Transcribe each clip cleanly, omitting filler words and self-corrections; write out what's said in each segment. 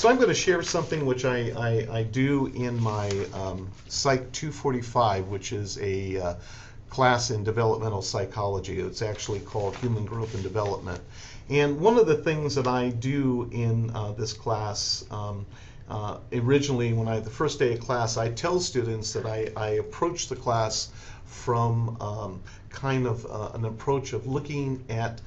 So I'm going to share something which I do in my Psych 245, which is a class in developmental psychology. It's actually called Human Growth and Development. And one of the things that I do in this class, originally when the first day of class, I tell students that I approach the class from kind of an approach of looking at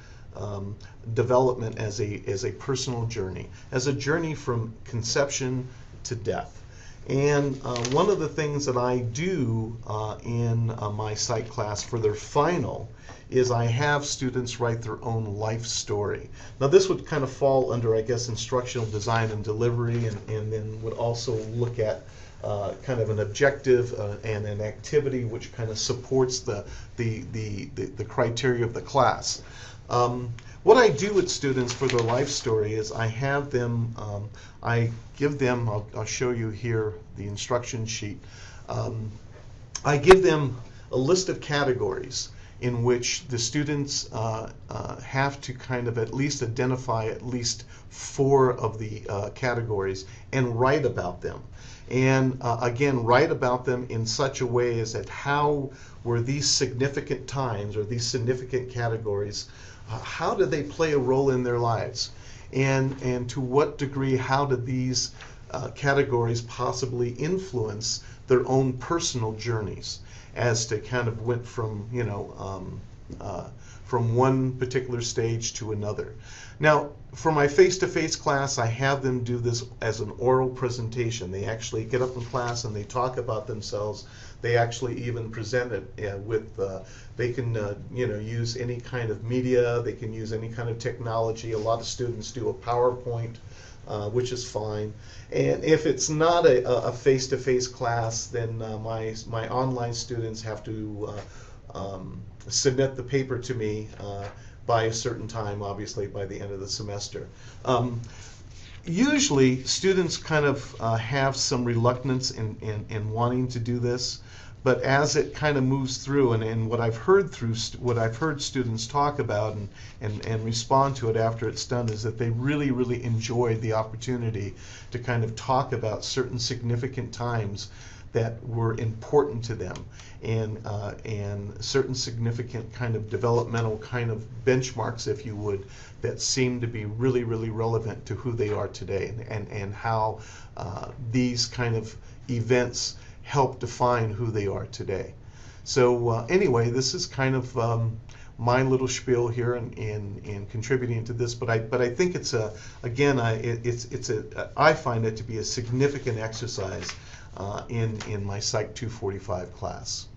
development as a personal journey, as a journey from conception to death. And one of the things that I do in my psych class for their final is I have students write their own life story. Now this would kind of fall under, I guess, instructional design and delivery, and then would also look at kind of an objective and an activity which kind of supports the criteria of the class. What I do with students for their life story is I have them, I give them, I'll show you here the instruction sheet, I give them a list of categories in which the students have to kind of at least identify at least 4 of the categories and write about them. And again, write about them in such a way as that how were these significant times or these significant categories, how do they play a role in their lives? And to what degree, how do these categories possibly influence their own personal journeys as to kind of went from, you know, from one particular stage to another. Now, for my face-to-face class, I have them do this as an oral presentation. They actually get up in class and they talk about themselves. They actually even present it with, they can you know, use any kind of media, they can use any kind of technology. A lot of students do a PowerPoint, which is fine. And if it's not a face-to-face class, then my online students have to submit the paper to me by a certain time, obviously by the end of the semester. Usually students kind of have some reluctance in wanting to do this, but as it kind of moves through, and what I've heard students talk about and respond to it after it's done, is that they really enjoyed the opportunity to kind of talk about certain significant times that were important to them, and certain significant kind of developmental kind of benchmarks, if you would, that seem to be really relevant to who they are today, and how these kind of events help define who they are today. So anyway, this is kind of my little spiel here in contributing to this, but I think it's again I find it to be a significant exercise in my Psych 245 class.